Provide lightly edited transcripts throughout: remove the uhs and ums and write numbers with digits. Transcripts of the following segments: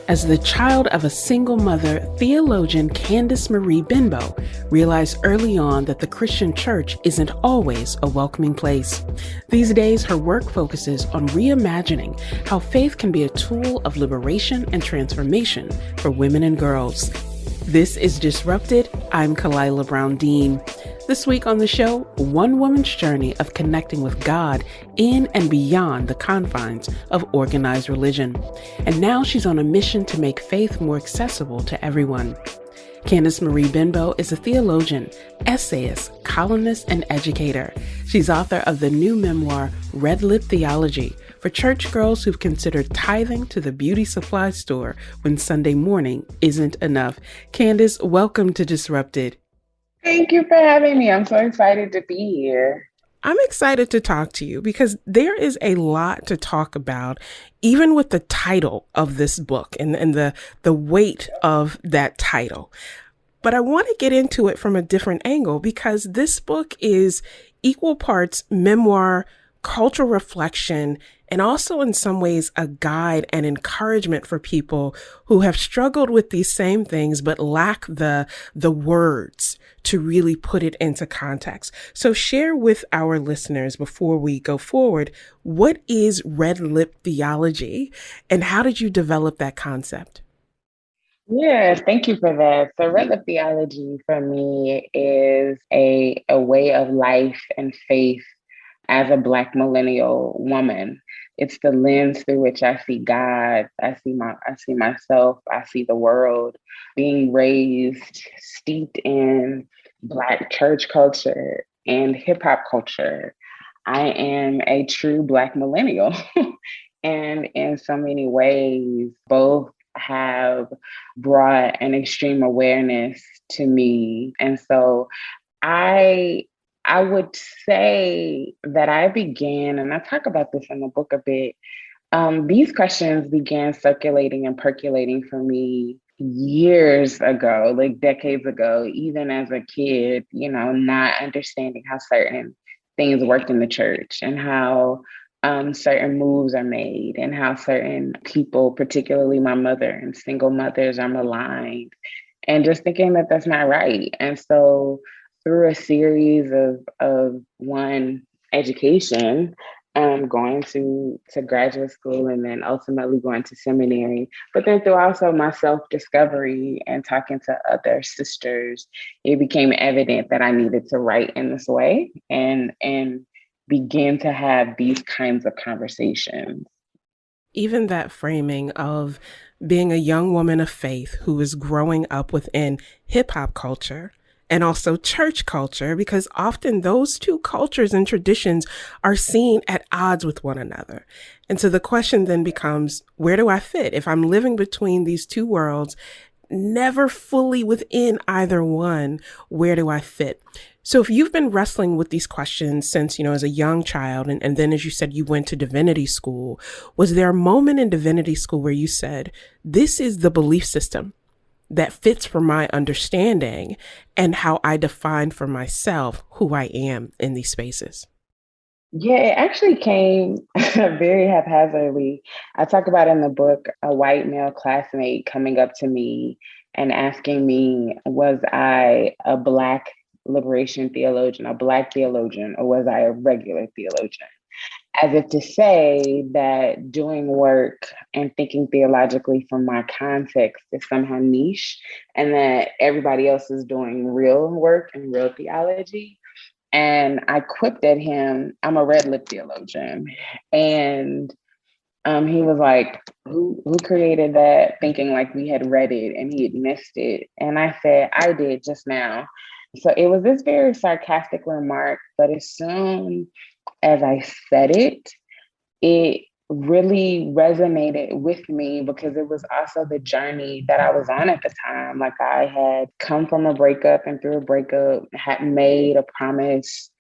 As the child of a single mother, Theologian Candice Marie Benbow realized early on that the Christian church isn't always a welcoming place. These days, her work focuses on reimagining how faith can be a tool of liberation and transformation for women and girls. This is Disrupted. I'm Kalila Brown Dean. This week on the show, one woman's journey of connecting with God in and beyond the confines of organized religion. And now she's on a mission to make faith more accessible to everyone. Candice Marie Benbow is a theologian, essayist, columnist, and educator. She's author of the new memoir, Red Lip Theology, for church girls who've considered tithing to the beauty supply store when Sunday morning isn't enough. Candice, welcome to Disrupted. Thank you for having me. I'm so excited to be here. I'm excited to talk to you because there is a lot to talk about, even with the title of this book and the weight of that title. But I want to get into it from a different angle because this book is equal parts memoir, cultural reflection, and also in some ways a guide and encouragement for people who have struggled with these same things but lack the words to really put it into context. So share with our listeners before we go forward, what is Red Lip Theology and how did you develop that concept? Yeah, thank you for that. So Red Lip Theology for me is a way of life and faith as a Black millennial woman. It's the lens through which I see God, I see myself, I see the world. Being raised, steeped in Black church culture and hip hop culture, I am a true Black millennial. And in so many ways, both have brought an extreme awareness to me. And so I I would say that I began, and I talk about this in the book a bit, these questions began circulating and percolating for me years ago, like decades ago, even as a kid, not understanding how certain things worked in the church and how certain moves are made and how certain people, particularly my mother and single mothers, are maligned and just thinking that that's not right. And so through a series of one education, going to graduate school and then ultimately going to seminary, but then through also my self-discovery and talking to other sisters, it became evident that I needed to write in this way and begin to have these kinds of conversations. Even that framing of being a young woman of faith who is growing up within hip hop culture and also church culture, because often those two cultures and traditions are seen at odds with one another. And so the question then becomes, where do I fit? If I'm living between these two worlds, never fully within either one, where do I fit? So if you've been wrestling with these questions since, as a young child, and then as you said, you went to divinity school, was there a moment in divinity school where you said, this is the belief system that fits for my understanding and how I define for myself who I am in these spaces? Yeah, it actually came very haphazardly. I talk about in the book a white male classmate coming up to me and asking me, was I a Black liberation theologian, a Black theologian, or was I a regular theologian? As if to say that doing work and thinking theologically from my context is somehow niche and that everybody else is doing real work and real theology. And I quipped at him, I'm a red lip theologian. And he was like, who created that? Thinking like we had read it and he had missed it. And I said, I did just now. So it was this very sarcastic remark, but as soon as I said it, it really resonated with me because it was also the journey that I was on at the time. Like I had come from a breakup and through a breakup had made a promise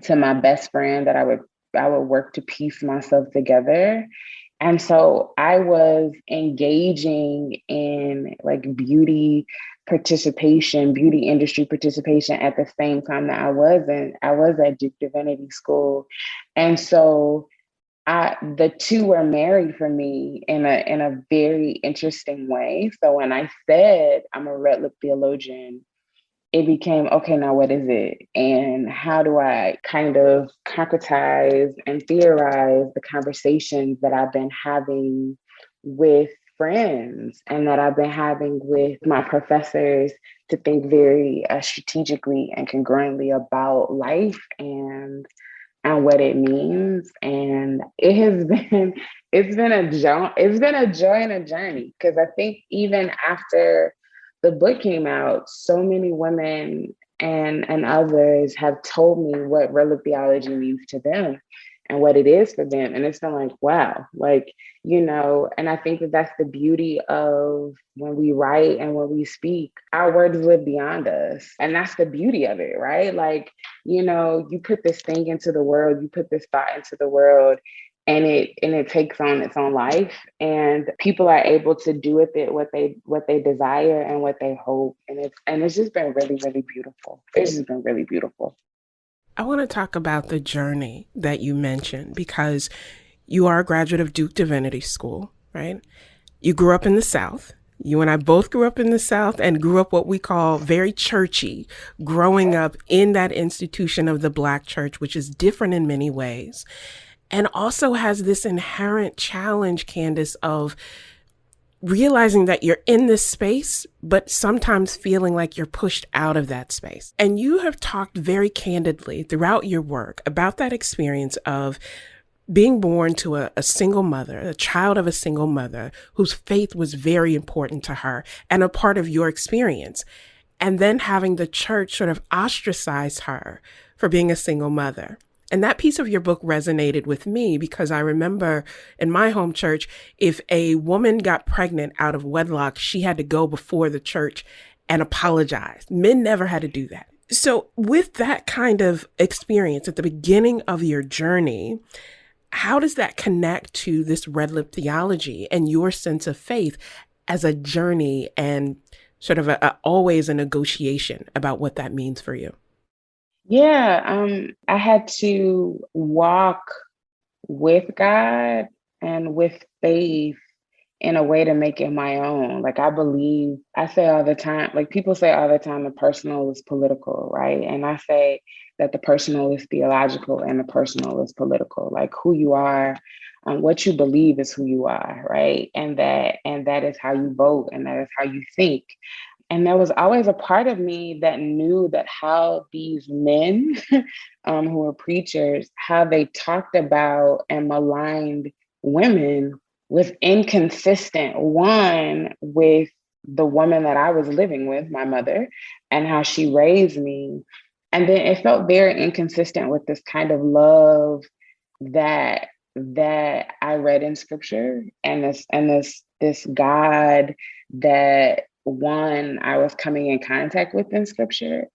to my best friend that I would work to piece myself together. And so I was engaging in like beauty participation, beauty industry participation at the same time that I was at Duke Divinity School. And so the two were married for me in a very interesting way. So when I said I'm a red lip theologian, it became, okay, now what is it? And how do I kind of concretize and theorize the conversations that I've been having with friends and that I've been having with my professors to think very strategically and congruently about life and what it means. And it has been, it's been a joy and a journey, because I think even after the book came out, so many women and others have told me what red lip theology means to them and what it is for them. And it's been like, wow, like, and I think that that's the beauty of when we write and when we speak, our words live beyond us. And that's the beauty of it, right? Like, you put this thing into the world, you put this thought into the world, and it takes on its own life, and people are able to do with it what they desire and what they hope. And it's just been really, really beautiful. It's just been really beautiful. I want to talk about the journey that you mentioned, because you are a graduate of Duke Divinity School, right? You grew up in the South. You and I both grew up in the South and grew up what we call very churchy, growing up in that institution of the Black church, which is different in many ways, and also has this inherent challenge, Candice, of realizing that you're in this space, but sometimes feeling like you're pushed out of that space. And you have talked very candidly throughout your work about that experience of being born to a single mother, a child of a single mother whose faith was very important to her and a part of your experience. And then having the church sort of ostracize her for being a single mother. And that piece of your book resonated with me, because I remember in my home church, if a woman got pregnant out of wedlock, she had to go before the church and apologize. Men never had to do that. So with that kind of experience at the beginning of your journey, how does that connect to this red lip theology and your sense of faith as a journey and sort of always a negotiation about what that means for you? Yeah, I had to walk with God and with faith in a way to make it my own. Like, I say all the time, like people say all the time, the personal is political, right? And I say that the personal is theological and the personal is political. Like, who you are, what you believe is who you are, right? And that is how you vote, and that is how you think. And there was always a part of me that knew that how these men who were preachers, how they talked about and maligned women was inconsistent, one, with the woman that I was living with, my mother, and how she raised me. And then it felt very inconsistent with this kind of love that I read in scripture, and this God that, one, I was coming in contact with in scripture.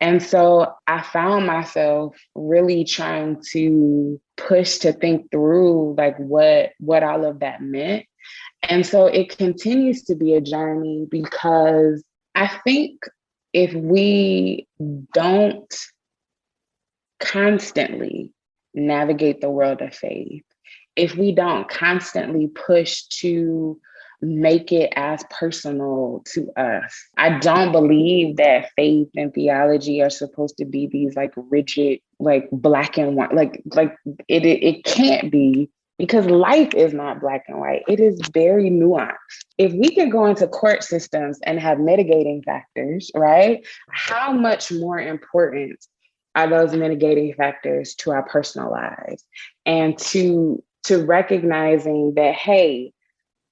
And so I found myself really trying to push to think through like what all of that meant. And so it continues to be a journey, because I think if we don't constantly navigate the world of faith, if we don't constantly push to make it as personal to us. I don't believe that faith and theology are supposed to be these like rigid, like black and white, like it can't be, because life is not black and white. It is very nuanced. If we can go into court systems and have mitigating factors, right? How much more important are those mitigating factors to our personal lives, and to recognizing that, hey,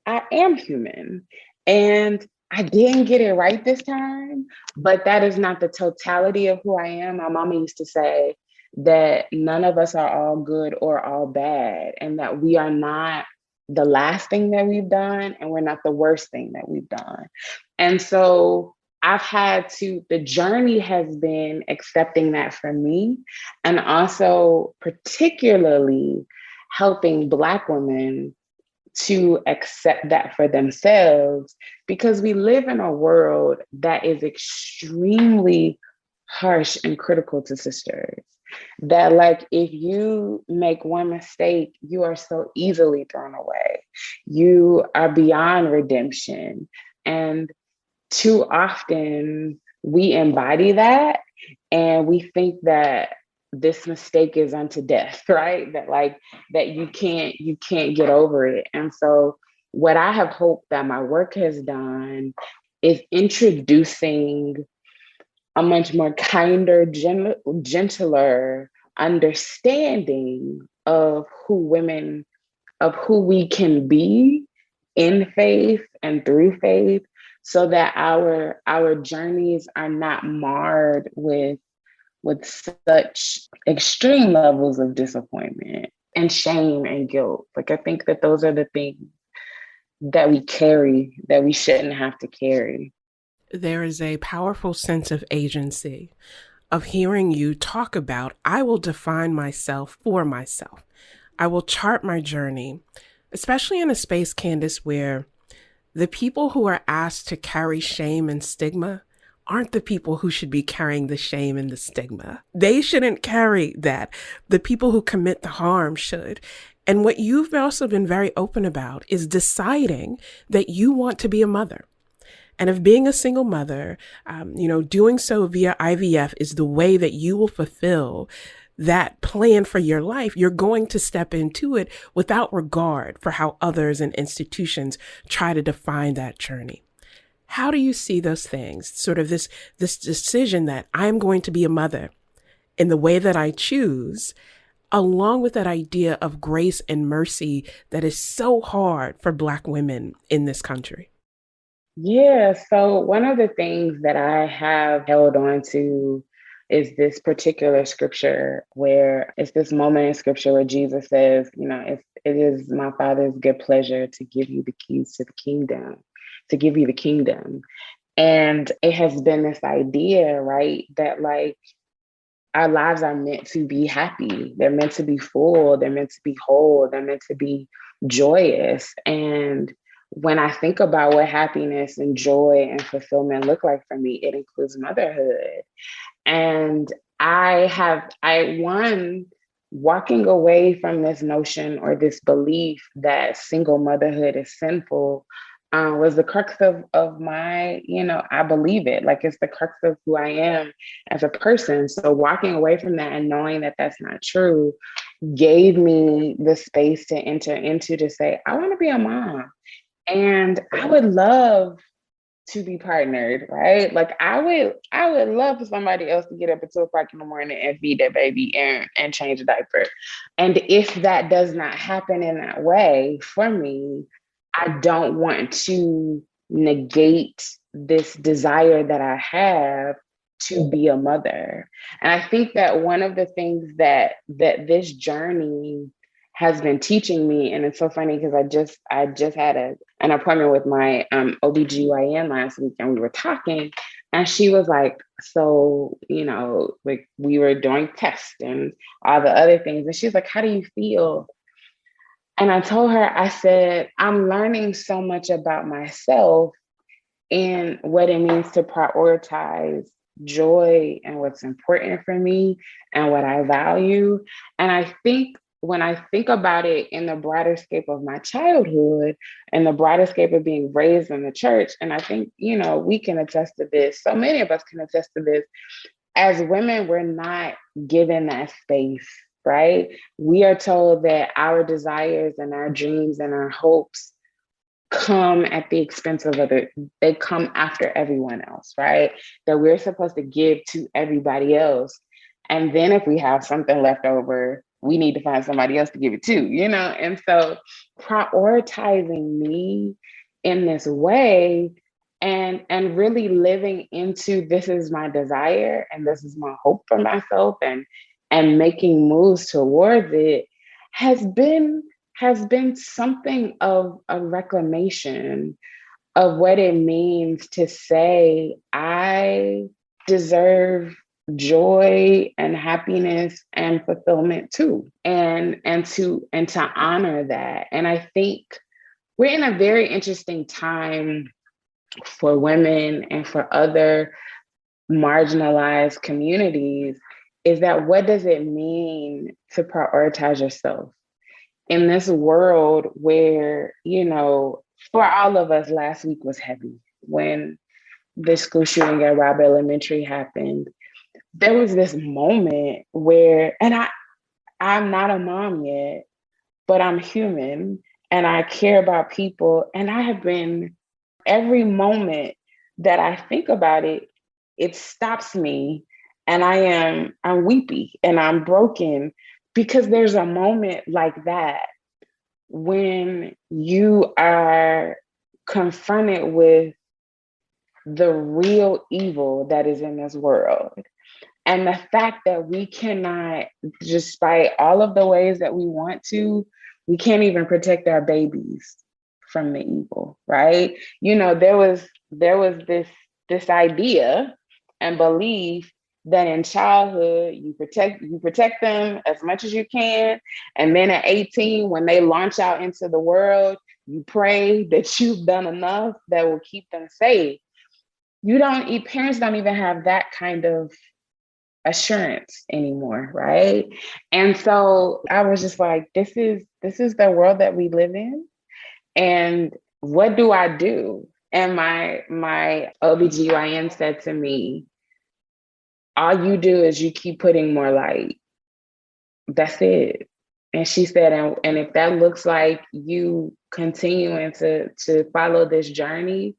I am human and I didn't get it right this time, but that is not the totality of who I am. My mama used to say that none of us are all good or all bad, and that we are not the last thing that we've done, and we're not the worst thing that we've done. And so the journey has been accepting that for me, and also particularly helping Black women to accept that for themselves, because we live in a world that is extremely harsh and critical to sisters. That like if you make one mistake, you are so easily thrown away. You are beyond redemption. And too often we embody that and we think that this mistake is unto death, right? That like that you can't get over it. And so what I have hoped that my work has done is introducing a much more kinder, gentler understanding of who we can be in faith and through faith, so that our journeys are not marred with such extreme levels of disappointment and shame and guilt. Like I think that those are the things that we carry that we shouldn't have to carry. There is a powerful sense of agency of hearing you talk about, I will define myself for myself. I will chart my journey, especially in a space, Candice, where the people who are asked to carry shame and stigma aren't the people who should be carrying the shame and the stigma. They shouldn't carry that. The people who commit the harm should. And what you've also been very open about is deciding that you want to be a mother. And if being a single mother, doing so via IVF is the way that you will fulfill that plan for your life, you're going to step into it without regard for how others and institutions try to define that journey. How do you see those things? Sort of this decision that I'm going to be a mother in the way that I choose, along with that idea of grace and mercy that is so hard for Black women in this country. Yeah, so one of the things that I have held on to is this particular scripture where it's this moment in scripture where Jesus says, it is my Father's good pleasure to give you the keys to the kingdom, to give you the kingdom. And it has been this idea, right, that like our lives are meant to be happy. They're meant to be full. They're meant to be whole. They're meant to be joyous. And when I think about what happiness and joy and fulfillment look like for me, it includes motherhood. And walking away from this notion or this belief that single motherhood is sinful was the crux of my, I believe it, like it's the crux of who I am as a person. So walking away from that and knowing that that's not true gave me the space to enter into to say, I want to be a mom. And I would love to be partnered, right? Like I would love for somebody else to get up at 2 o'clock in the morning and feed that baby and change a diaper. And if that does not happen in that way for me, I don't want to negate this desire that I have to be a mother. And I think that one of the things that this journey has been teaching me, and it's so funny because I just had an appointment with my OBGYN last week, and we were talking, and she was like, so, like we were doing tests and all the other things. And she's like, how do you feel? And I told her, I said, I'm learning so much about myself and what it means to prioritize joy and what's important for me and what I value. And I think when I think about it in the broader scope of my childhood and the broader scope of being raised in the church, and I think, we can attest to this. So many of us can attest to this. As women, we're not given that space, right? We are told that our desires and our dreams and our hopes come at the expense of they come after everyone else, right? That we're supposed to give to everybody else. And then if we have something left over, we need to find somebody else to give it to, And so prioritizing me in this way and really living into this is my desire and this is my hope for myself and making moves towards it has been something of a reclamation of what it means to say, I deserve joy and happiness and fulfillment too. And to honor that. And I think we're in a very interesting time for women and for other marginalized communities is that what does it mean to prioritize yourself in this world where, for all of us, last week was heavy when the school shooting at Robb Elementary happened. There was this moment where, and I'm not a mom yet, but I'm human and I care about people. And I have been, every moment that I think about it, it stops me and I'm weepy and I'm broken because there's a moment like that when you are confronted with the real evil that is in this world. And the fact that we cannot, despite all of the ways that we want to, we can't even protect our babies from the evil, right? There was this idea and belief that in childhood you protect them as much as you can, and then at 18, when they launch out into the world, you pray that you've done enough that will keep them safe. Parents don't even have that kind of assurance anymore, right? And so I was just like, this is the world that we live in. And what do I do? And my OBGYN said to me, all you do is you keep putting more light. That's it. And she said, and if that looks like you continuing to follow this journey,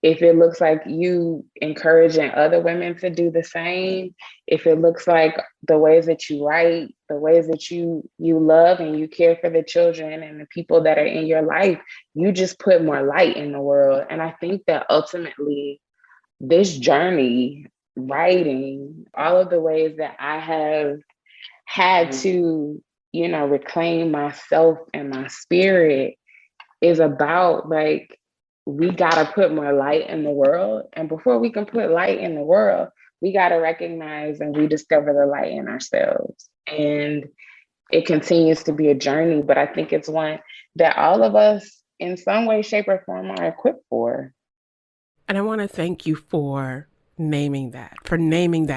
if it looks like you encouraging other women to do the same, if it looks like the ways that you write, the ways that you love and you care for the children and the people that are in your life, you just put more light in the world. And I think that ultimately this journey, writing, all of the ways that I have had to, reclaim myself and my spirit is about like, we got to put more light in the world. And before we can put light in the world, we got to recognize and rediscover the light in ourselves. And it continues to be a journey, but I think it's one that all of us in some way, shape, or form are equipped for. And I want to thank you for naming that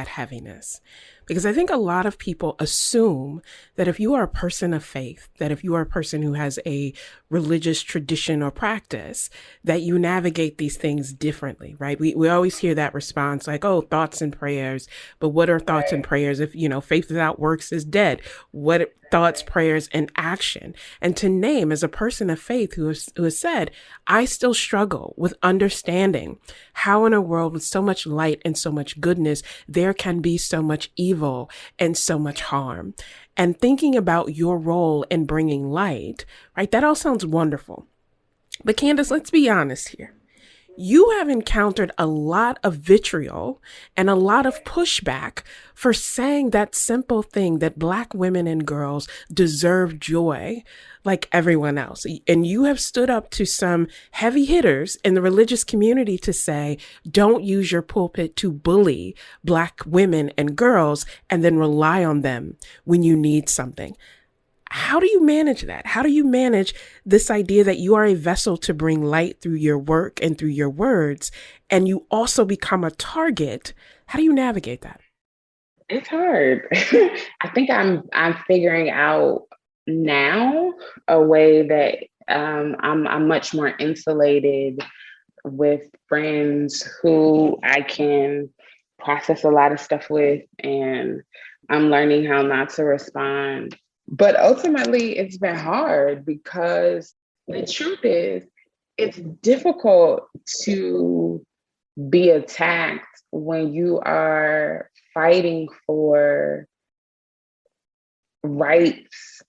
heaviness. Because I think a lot of people assume that if you are a person of faith, that if you are a person who has a religious tradition or practice, that you navigate these things differently, right? We always hear that response like, oh, thoughts and prayers. But what are thoughts and prayers if, faith without works is dead? What thoughts, prayers, and action? And to name as a person of faith who has said, I still struggle with understanding how in a world with so much light and so much goodness, there can be so much evil and so much harm. And thinking about your role in bringing light, right? That all sounds wonderful. But Candice, let's be honest here. You have encountered a lot of vitriol and a lot of pushback for saying that simple thing that Black women and girls deserve joy like everyone else. And you have stood up to some heavy hitters in the religious community to say, don't use your pulpit to bully Black women and girls and then rely on them when you need something. How do you manage that? How do you manage this idea that you are a vessel to bring light through your work and through your words, and you also become a target? How do you navigate that? It's hard. I think I'm figuring out now a way that I'm much more insulated with friends who I can process a lot of stuff with, and I'm learning how not to respond. But ultimately, it's been hard because the truth is, it's difficult to be attacked when you are fighting for rights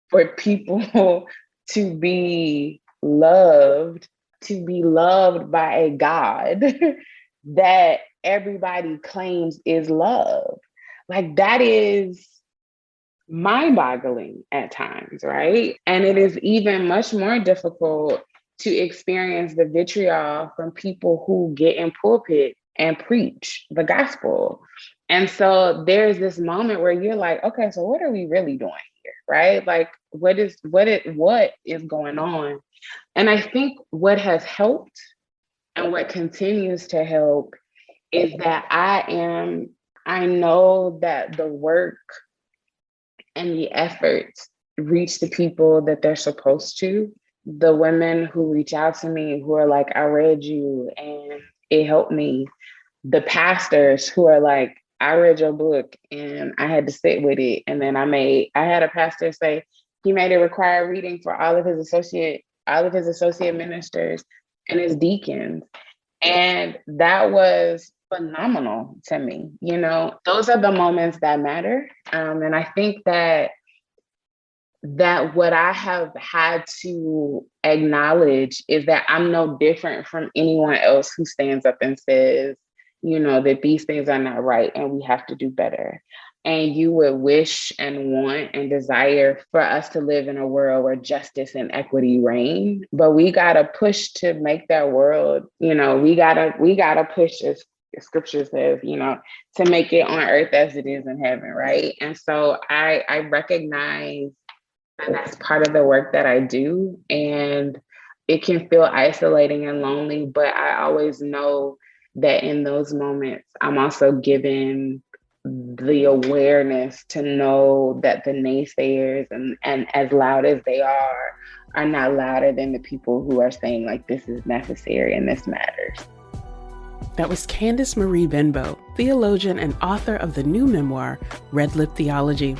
for people to be loved by a God that everybody claims is love. Like, that is mind-boggling at times, right? And it is even much more difficult to experience the vitriol from people who get in pulpit and preach the gospel. And so there's this moment where you're like, okay, so what are we really doing here, right? Like, what is going on? And I think what has helped and what continues to help is that I am I know that the work and the efforts reach the people that they're supposed to. The women who reach out to me who are like, I read you and it helped me. The pastors who are like, I read your book and I had to sit with it. And then I had a pastor say he made it required reading for all of his associate ministers and his deacons. And that was phenomenal to me. You know, those are the moments that matter. And I think that what I have had to acknowledge is that I'm no different from anyone else who stands up and says, you know, that these things are not right and we have to do better. And you would wish and want and desire for us to live in a world where justice and equity reign. But we gotta push to make that world, you know, we gotta push, as scripture says, you know, to make it on earth as it is in heaven, right? And so I recognize and that's part of the work that I do. And it can feel isolating and lonely, but I always know that in those moments, I'm also given the awareness to know that the naysayers and as loud as they are not louder than the people who are saying like, this is necessary and this matters. That was Candice Marie Benbow, theologian and author of the new memoir, Red Lip Theology.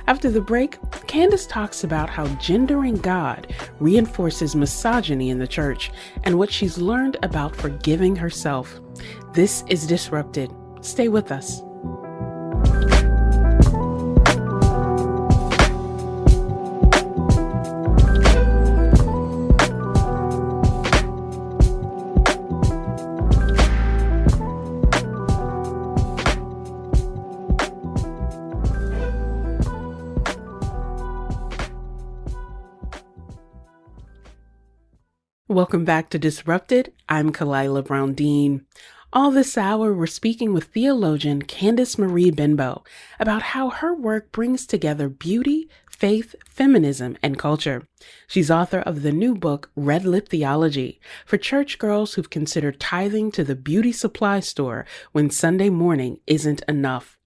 After the break, Candice talks about how gendering God reinforces misogyny in the church and what she's learned about forgiving herself. This is Disrupted. Stay with us. Welcome back to Disrupted. I'm Kalila Brown-Dean. All this hour, we're speaking with theologian Candice Marie Benbow about how her work brings together beauty, faith, feminism, and culture. She's author of the new book, Red Lip Theology, for church girls who've considered tithing to the beauty supply store when Sunday morning isn't enough.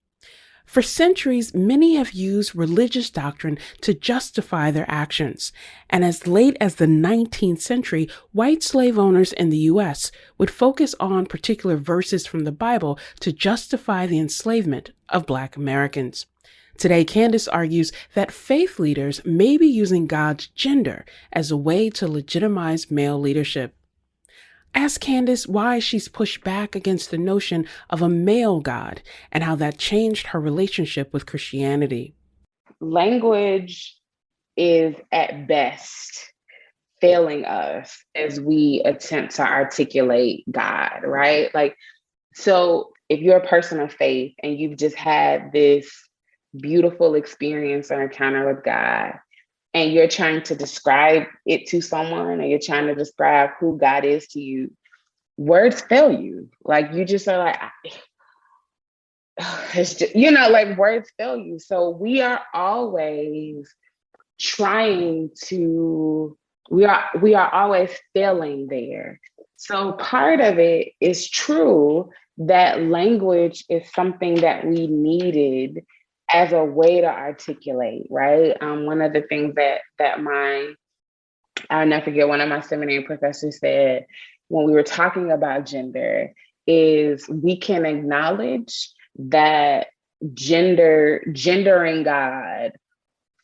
For centuries, many have used religious doctrine to justify their actions, and as late as the 19th century, white slave owners in the U.S. would focus on particular verses from the Bible to justify the enslavement of Black Americans. Today, Candice argues that faith leaders may be using God's gender as a way to legitimize male leadership. Ask Candice why she's pushed back against the notion of a male God and how that changed her relationship with Christianity. Language is at best failing us as we attempt to articulate God, right? Like, so if you're a person of faith and you've just had this beautiful experience or encounter with God, and you're trying to describe it to someone, or you're trying to describe who God is to you, words fail you. Like, you just are like, it's just, you know, like, words fail you. So we are always trying to, we are always failing there. So part of it is true that language is something that we needed as a way to articulate, right? One of the things that I'll never forget, one of my seminary professors said when we were talking about gender is we can acknowledge that gendering God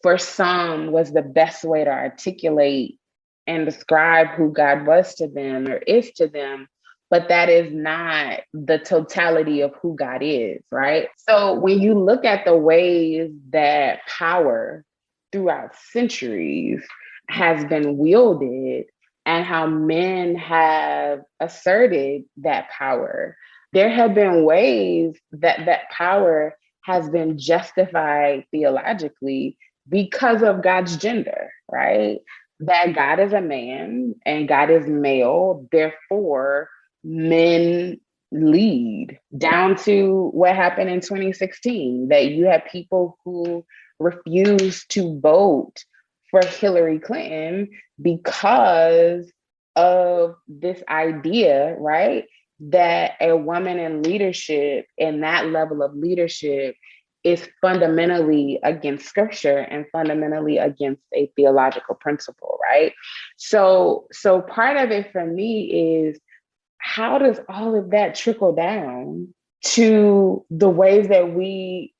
for some was the best way to articulate and describe who God was to them or is to them. But that is not the totality of who God is, right? So when you look at the ways that power throughout centuries has been wielded and how men have asserted that power, there have been ways that that power has been justified theologically because of God's gender, right? That God is a man and God is male, therefore men lead, down to what happened in 2016, that you had people who refused to vote for Hillary Clinton because of this idea, right? that a woman in leadership, in that level of leadership, is fundamentally against scripture and fundamentally against a theological principle, right? So part of it for me is, how does all of that trickle down to the ways that we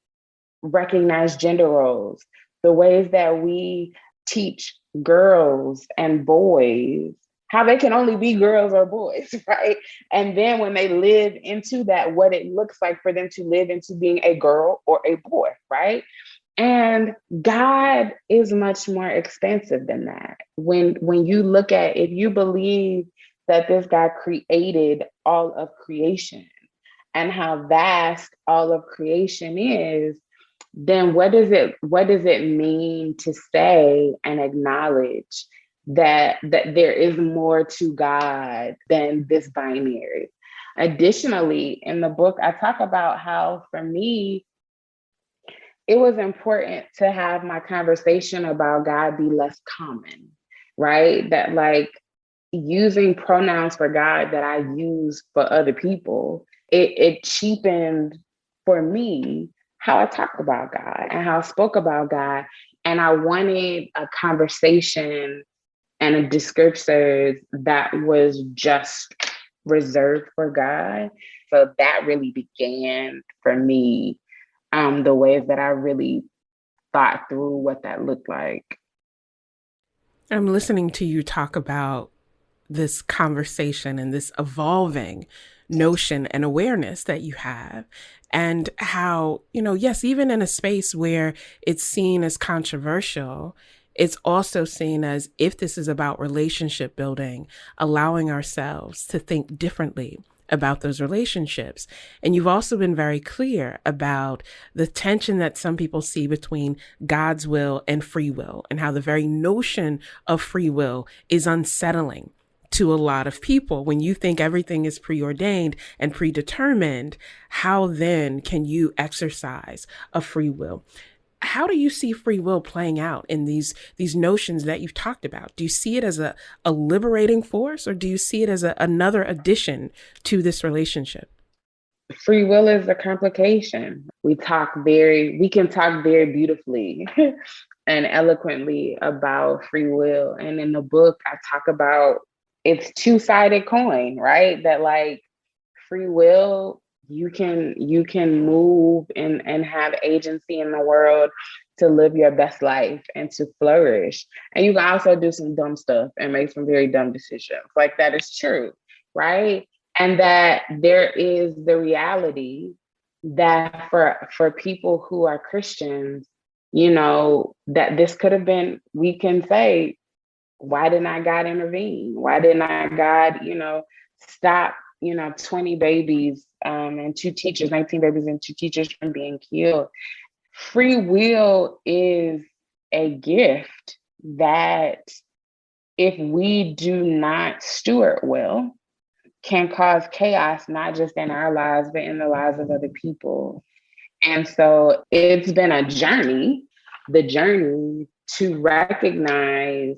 recognize gender roles, the ways that we teach girls and boys how they can only be girls or boys, right? And then when they live into that, what it looks like for them to live into being a girl or a boy, right? And God is much more expansive than that. When you look at, if you believe that this God created all of creation and how vast all of creation is, then what does it mean to say and acknowledge that there is more to God than this binary? Additionally, in the book, I talk about how, for me, it was important to have my conversation about God be less common, right? That, like, using pronouns for God that I use for other people, it cheapened, for me, how I talked about God and how I spoke about God. And I wanted a conversation and a descriptor that was just reserved for God. So that really began, for me, the ways that I really thought through what that looked like. I'm listening to you talk about this conversation and this evolving notion and awareness that you have, and how, yes, even in a space where it's seen as controversial, it's also seen as, if this is about relationship building, allowing ourselves to think differently about those relationships. And you've also been very clear about the tension that some people see between God's will and free will, and how the very notion of free will is unsettling to a lot of people. When you think everything is preordained and predetermined, how then can you exercise a free will? How do you see free will playing out in these notions that you've talked about? Do you see it as a liberating force, or do you see it as another addition to this relationship? Free will is a complication. We can talk very beautifully and eloquently about free will. And in the book, I talk about, it's two-sided coin, right? That, like, free will, you can move and have agency in the world to live your best life and to flourish. And you can also do some dumb stuff and make some very dumb decisions. Like, that is true, right? And that there is the reality that for people who are Christians, that this could have been, we can say, why did not God intervene? Why did not God, stop, 20 babies and 2 teachers, 19 babies and 2 teachers from being killed? Free will is a gift that, if we do not steward well, can cause chaos, not just in our lives, but in the lives of other people. And so it's been a journey, the journey to recognize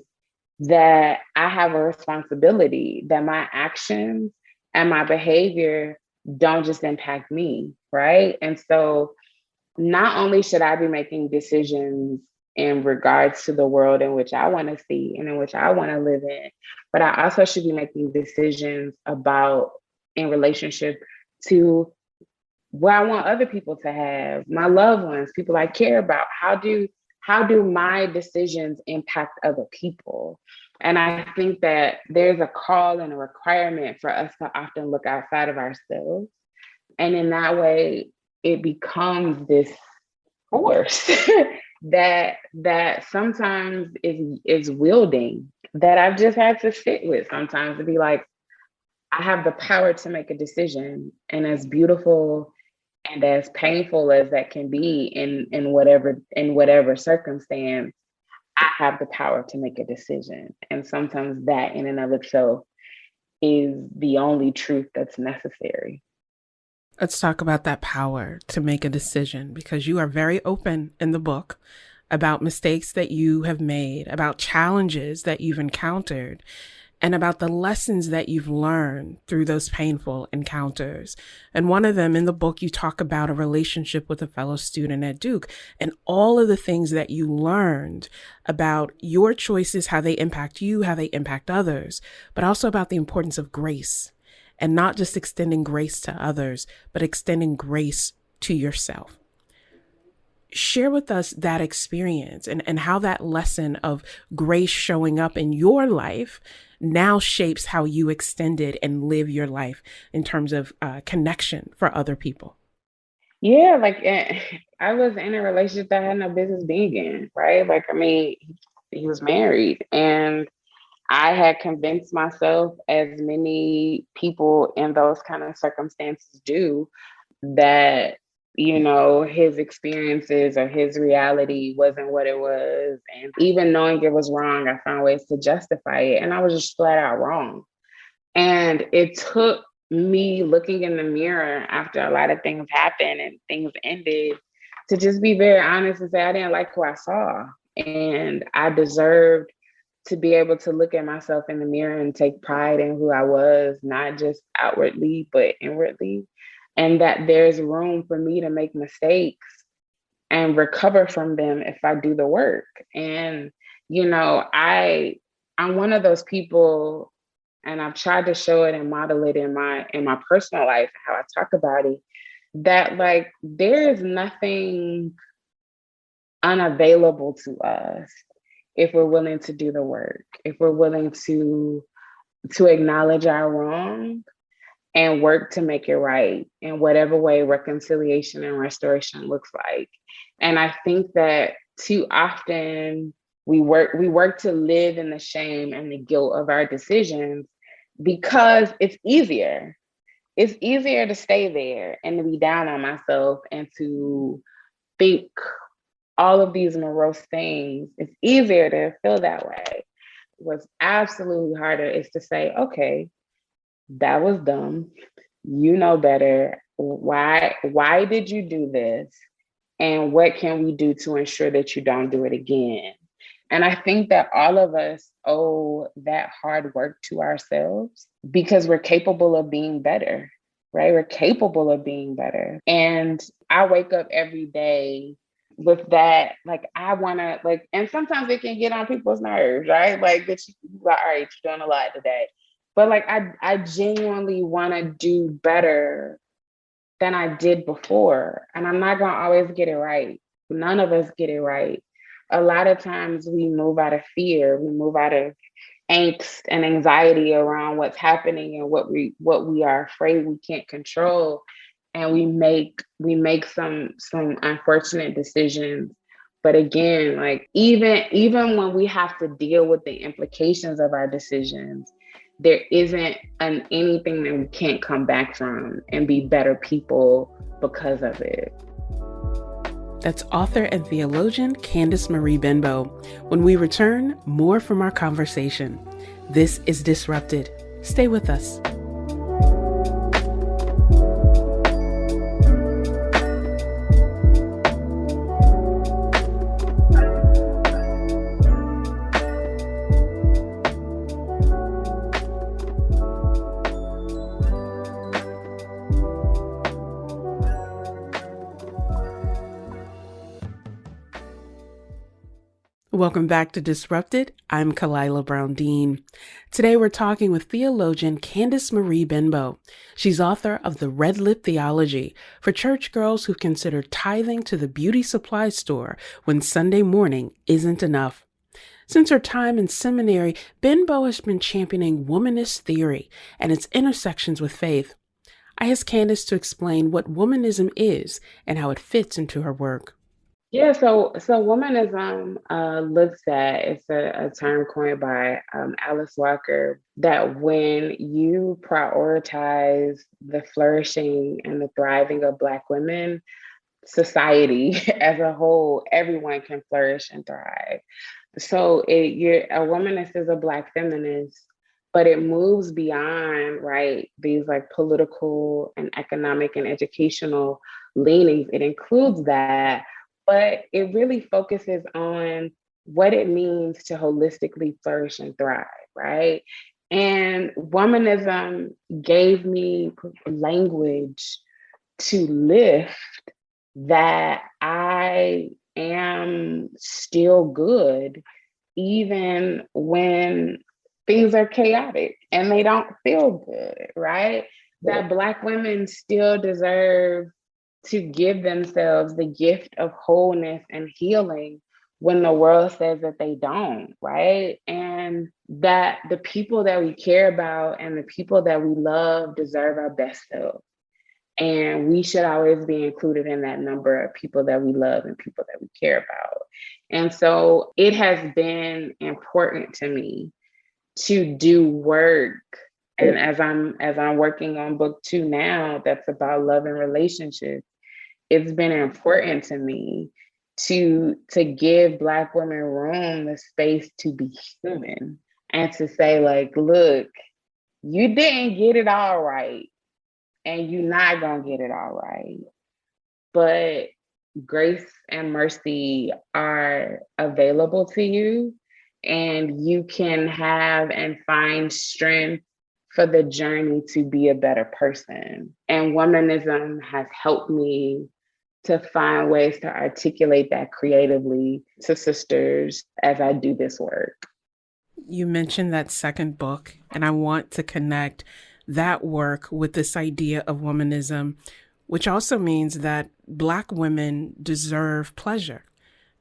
that I have a responsibility, that my actions and my behavior don't just impact me, right? And so not only should I be making decisions in regards to the world in which I want to see and in which I want to live in, but I also should be making decisions about, in relationship to what I want other people to have, my loved ones, people I care about. How do my decisions impact other people? And I think that there's a call and a requirement for us to often look outside of ourselves. And in that way, it becomes this force that sometimes is wielding, that I've just had to sit with sometimes, to be like, I have the power to make a decision. And as beautiful and as painful as that can be in whatever circumstance, I have the power to make a decision. And sometimes that in and of itself is the only truth that's necessary. Let's talk about that power to make a decision, because you are very open in the book about mistakes that you have made, about challenges that you've encountered. and about the lessons that you've learned through those painful encounters. And one of them in the book, you talk about a relationship with a fellow student at Duke and all of the things that you learned about your choices, how they impact you, how they impact others, but also about the importance of grace and not just extending grace to others, but extending grace to yourself. Share with us that experience and how that lesson of grace showing up in your life now shapes how you extend it and live your life in terms of connection for other people. Yeah, I was in a relationship that I had no business being in, right? He was married, and I had convinced myself, as many people in those kind of circumstances do, that his experiences or his reality wasn't what it was. And even knowing it was wrong, I found ways to justify it. And I was just flat out wrong. And it took me looking in the mirror after a lot of things happened and things ended to just be very honest and say, I didn't like who I saw. And I deserved to be able to look at myself in the mirror and take pride in who I was, not just outwardly, but inwardly. And that there's room for me to make mistakes and recover from them if I do the work. And, I'm one of those people, and I've tried to show it and model it in my personal life, how I talk about it, that there is nothing unavailable to us if we're willing to do the work, if we're willing to acknowledge our wrong and work to make it right in whatever way reconciliation and restoration looks like. And I think that too often we work to live in the shame and the guilt of our decisions because it's easier. It's easier to stay there and to be down on myself and to think all of these morose things. It's easier to feel that way. What's absolutely harder is to say, okay, that was dumb. You know better. Why did you do this? And what can we do to ensure that you don't do it again? And I think that all of us owe that hard work to ourselves because we're capable of being better, right? We're capable of being better. And I wake up every day with that, I want to, and sometimes it can get on people's nerves, right? All right, you're doing a lot today. But I genuinely want to do better than I did before. And I'm not going to always get it right. None of us get it right. A lot of times we move out of fear, we move out of angst and anxiety around what's happening and what we are afraid we can't control. And we make some unfortunate decisions. But again, even when we have to deal with the implications of our decisions, there isn't anything that we can't come back from and be better people because of it. That's author and theologian Candice Marie Benbow. When we return, more from our conversation. This is Disrupted. Stay with us. Welcome back to Disrupted. I'm Kalila Brown-Dean. Today we're talking with theologian Candice Marie Benbow. She's author of The Red Lip Theology for church girls who consider tithing to the beauty supply store when Sunday morning isn't enough. Since her time in seminary, Benbow has been championing womanist theory and its intersections with faith. I asked Candice to explain what womanism is and how it fits into her work. Yeah, so womanism looks at, it's a term coined by Alice Walker, that when you prioritize the flourishing and the thriving of Black women, society as a whole, everyone can flourish and thrive. So a womanist is a Black feminist, but it moves beyond, right, these political and economic and educational leanings. It includes that, but it really focuses on what it means to holistically flourish and thrive, right? And womanism gave me language to lift that I am still good, even when things are chaotic and they don't feel good, right? That Black women still deserve to give themselves the gift of wholeness and healing when the world says that they don't, right? And that the people that we care about and the people that we love deserve our best self. And we should always be included in that number of people that we love and people that we care about. And so it has been important to me to do work. And as I'm working on book 2 now, that's about love and relationships, it's been important to me to give Black women room, the space to be human and to say, like, look, you didn't get it all right and you're not gonna get it all right. But grace and mercy are available to you, and you can have and find strength for the journey to be a better person. And womanism has helped me to find ways to articulate that creatively to sisters as I do this work. You mentioned that second book, and I want to connect that work with this idea of womanism, which also means that Black women deserve pleasure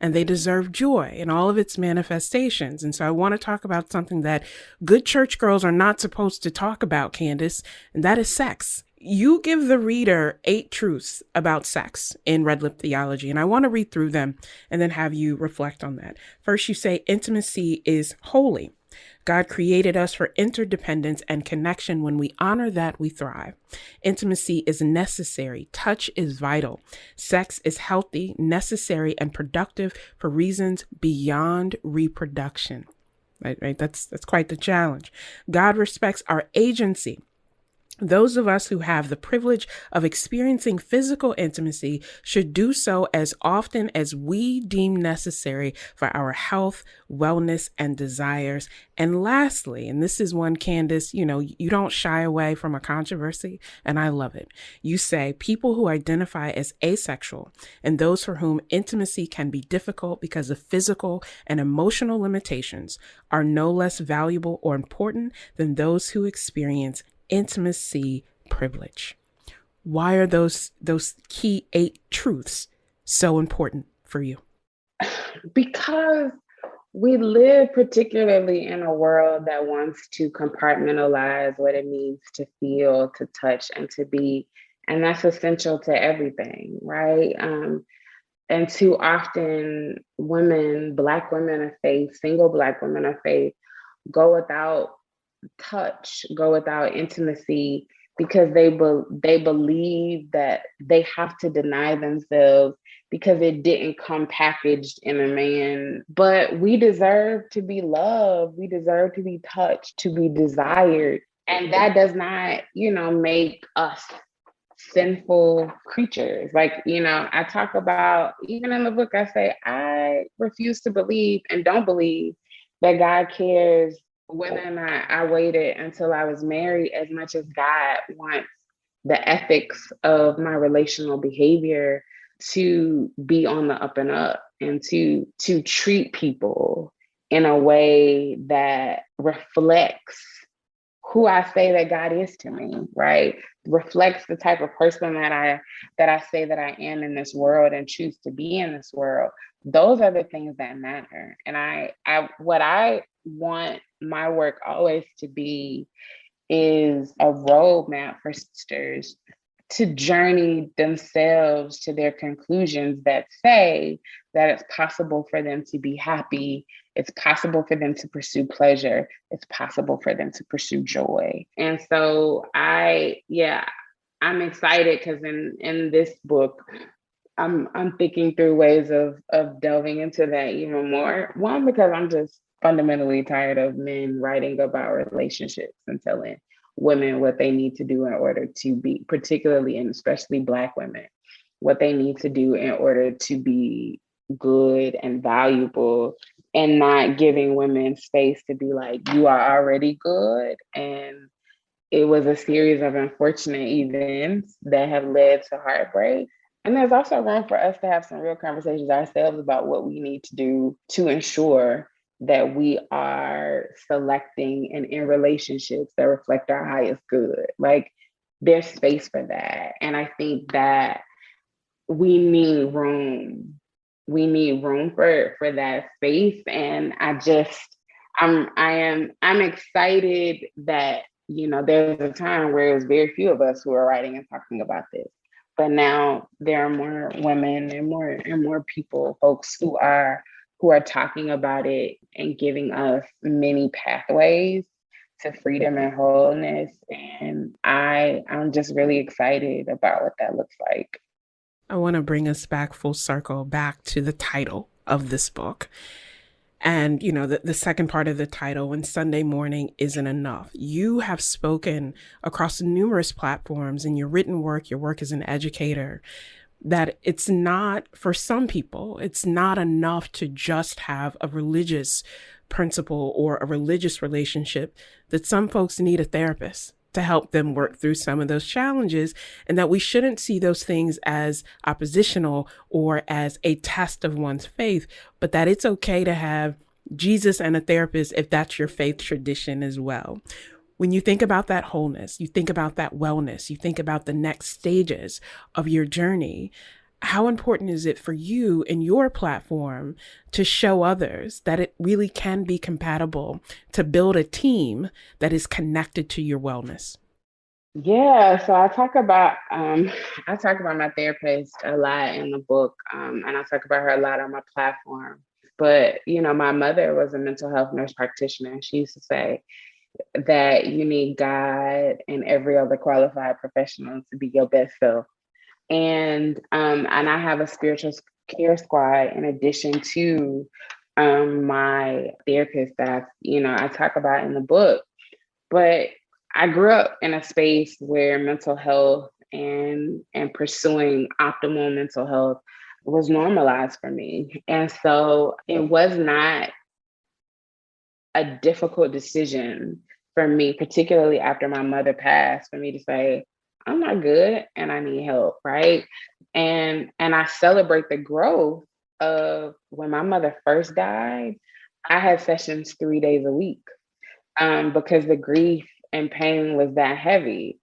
and they deserve joy in all of its manifestations. And so I want to talk about something that good church girls are not supposed to talk about, Candice, and that is sex. You give the reader 8 truths about sex in Red Lip Theology, and I want to read through them and then have you reflect on that. First, you say intimacy is holy. God created us for interdependence and connection. When we honor that, we thrive. Intimacy is necessary. Touch is vital. Sex is healthy, necessary, and productive for reasons beyond reproduction. Right? That's quite the challenge. God respects our agency. Those of us who have the privilege of experiencing physical intimacy should do so as often as we deem necessary for our health, wellness, and desires. And lastly, and this is one, Candice, you don't shy away from a controversy, and I love it. You say people who identify as asexual and those for whom intimacy can be difficult because of physical and emotional limitations are no less valuable or important than those who experience intimacy privilege. Why are those key 8 truths so important for you? Because we live particularly in a world that wants to compartmentalize what it means to feel, to touch, and to be. And that's essential to everything, right? And too often women, Black women of faith, single Black women of faith, go without touch, go without intimacy, because they believe that they have to deny themselves because it didn't come packaged in a man. But we deserve to be loved, we deserve to be touched, to be desired. And that does not, make us sinful creatures. Like, I talk about, even in the book, I say, I refuse to believe and don't believe that God cares whether or not I waited until I was married as much as God wants the ethics of my relational behavior to be on the up and up, and to treat people in a way that reflects who I say that God is to me, right? Reflects the type of person that I say that I am in this world and choose to be in this world. Those are the things that matter. And what I want my work always to be is a roadmap for sisters to journey themselves to their conclusions that say that it's possible for them to be happy, it's possible for them to pursue pleasure, it's possible for them to pursue joy. And so I'm excited because in this book, I'm thinking through ways of delving into that even more. One, because I'm just fundamentally tired of men writing about relationships and telling women what they need to do in order to be, particularly and especially Black women, what they need to do in order to be good and valuable, and not giving women space to be like, you are already good. And it was a series of unfortunate events that have led to heartbreak. And there's also room for us to have some real conversations ourselves about what we need to do to ensure that we are selecting and in relationships that reflect our highest good. Like, there's space for that. And I think that we need room. We need room for that space. And I'm excited that, there's a time where it was very few of us who are writing and talking about this. But now there are more women and more people, folks who are talking about it and giving us many pathways to freedom and wholeness. And I'm just really excited about what that looks like. I want to bring us back full circle, back to the title of this book. And, the second part of the title, When Sunday Morning Isn't Enough. You have spoken across numerous platforms in your written work, your work as an educator, that it's not, for some people, it's not enough to just have a religious principle or a religious relationship, that some folks need a therapist to help them work through some of those challenges, and that we shouldn't see those things as oppositional or as a test of one's faith, but that it's okay to have Jesus and a therapist if that's your faith tradition as well. When you think about that wholeness, you think about that wellness, you think about the next stages of your journey, how important is it for you and your platform to show others that it really can be compatible to build a team that is connected to your wellness? Yeah, so I talk about my therapist a lot in the book, and I talk about her a lot on my platform. But my mother was a mental health nurse practitioner, and she used to say that you need God and every other qualified professional to be your best self. And I have a spiritual care squad in addition to my therapist that I talk about in the book. But I grew up in a space where mental health and pursuing optimal mental health was normalized for me. And so it was not a difficult decision for me, particularly after my mother passed, for me to say, I'm not good and I need help, right? And I celebrate the growth of when my mother first died. I had sessions 3 days a week because the grief and pain was that heavy.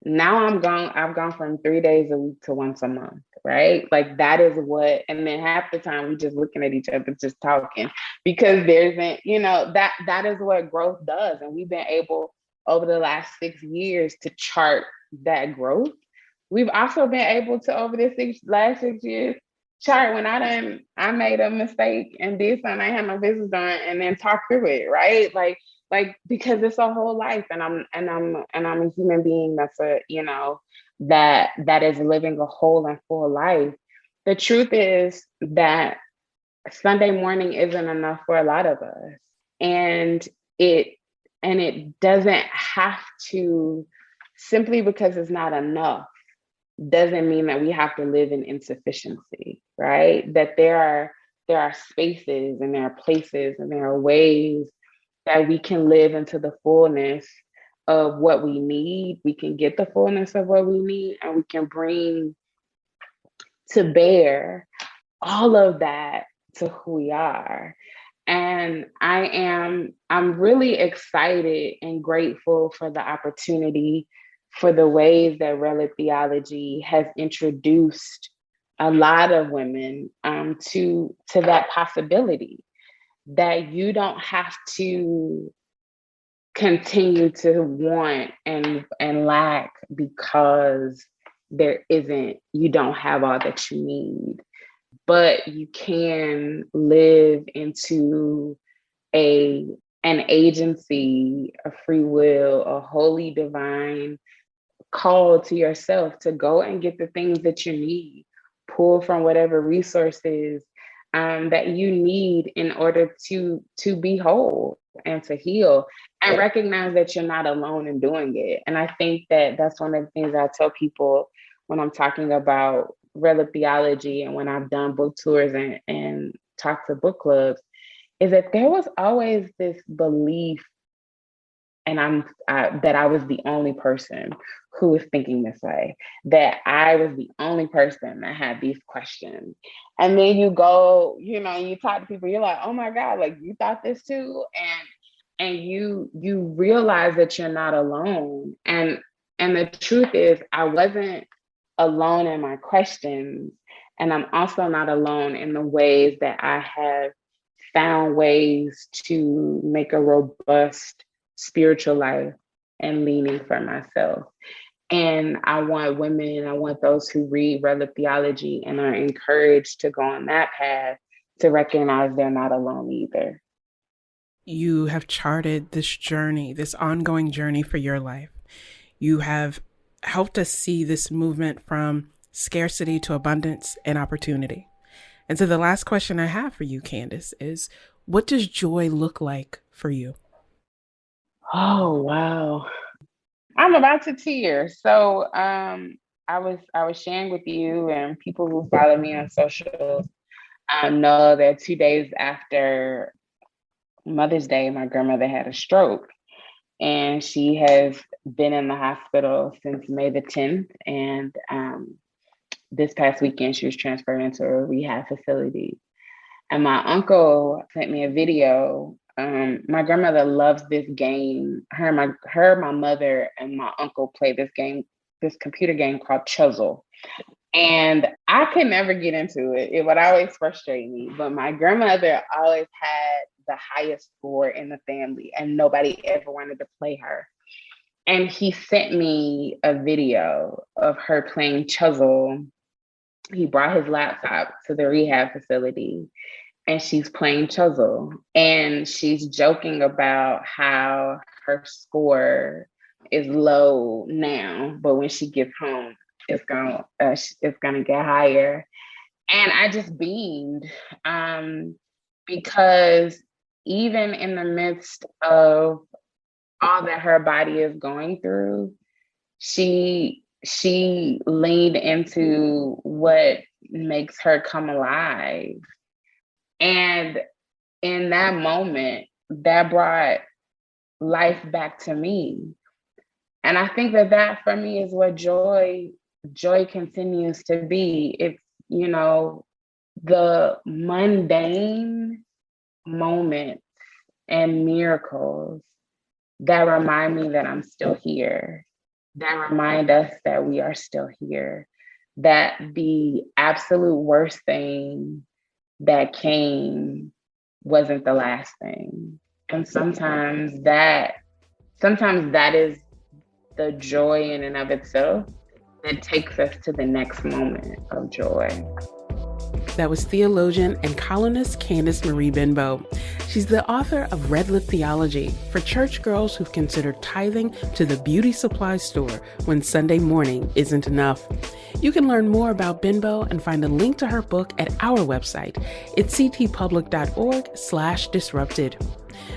Now I've gone from 3 days a week to once a month, right? Like that is what, and then half the time we just looking at each other, just talking, because that is what growth does. And we've been able over the last 6 years to chart that growth. We've also been able to, over the last 6 years, chart when I made a mistake and did something I had no business doing, and then talk through it, right? Like because it's a whole life, and I'm a human being that's that is living a whole and full life. The truth is that Sunday morning isn't enough for a lot of us, and it doesn't have to. Simply because it's not enough doesn't mean that we have to live in insufficiency, right? That there are spaces and there are places and there are ways that we can live into the fullness of what we need. We can get the fullness of what we need, and we can bring to bear all of that to who we are. And I'm really excited and grateful for the opportunity, for the ways that Relic Theology has introduced a lot of women to that possibility, that you don't have to continue to want and lack because you don't have all that you need, but you can live into an agency, a free will, a holy divine call to yourself to go and get the things that you need, pull from whatever resources that you need in order to be whole and to heal, and recognize that you're not alone in doing it. And I think that that's one of the things I tell people when I'm talking about Red Theology and when I've done book tours and talked to book clubs, is that there was always this belief, and that I was the only person who was thinking this way, that I was the only person that had these questions. And then you go, you talk to people, you're like, oh my God, like you thought this too, and you realize that you're not alone. And the truth is, I wasn't alone in my questions, and I'm also not alone in the ways that I have found ways to make a robust spiritual life and leaning for myself. And I want women, I want those who read Red Theology and are encouraged to go on that path to recognize they're not alone either. You have charted this journey, this ongoing journey for your life. You have helped us see this movement from scarcity to abundance and opportunity. And so the last question I have for you, Candice, is what does joy look like for you? Oh, wow. I'm about to tear. So I was sharing with you, and people who follow me on socials know that 2 days after Mother's Day, my grandmother had a stroke. And she has been in the hospital since May the 10th. And this past weekend, she was transferred into a rehab facility. And my uncle sent me a video. My grandmother loves this game. Her, my mother, and my uncle play this game, this computer game called Chuzzle. And I could never get into it. It would always frustrate me. But my grandmother always had the highest score in the family, and nobody ever wanted to play her. And he sent me a video of her playing Chuzzle. He brought his laptop to the rehab facility, and she's playing Chuzzle. And she's joking about how her score is low now, but when she gets home, it's gonna get higher. And I just beamed because even in the midst of all that her body is going through, she leaned into what makes her come alive. And in that moment, that brought life back to me. And I think that for me is what joy continues to be. It's, the mundane moments and miracles that remind me that I'm still here, that remind us that we are still here, that the absolute worst thing that came wasn't the last thing. And sometimes that is the joy in and of itself that takes us to the next moment of joy. That was theologian and columnist Candice Marie Benbow. She's the author of Red Theology for church girls who've considered tithing to the beauty supply store when Sunday morning isn't enough. You can learn more about Benbow and find a link to her book at our website. It's ctpublic.org/disrupted.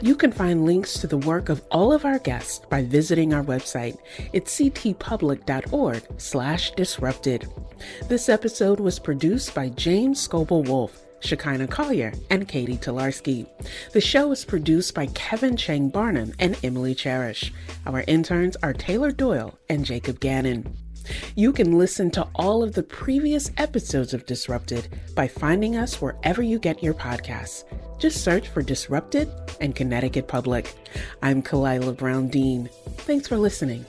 You can find links to the work of all of our guests by visiting our website. It's ctpublic.org/disrupted. This episode was produced by James Szkobel-Wolf, Zshekinah Collier, and Catie Talarski. The show is produced by Kevin Chang-Barnum and Emily Charash. Our interns are Taylor Doyle and Jacob Gannon. You can listen to all of the previous episodes of Disrupted by finding us wherever you get your podcasts. Just search for Disrupted and Connecticut Public. I'm Kalila Brown Dean. Thanks for listening.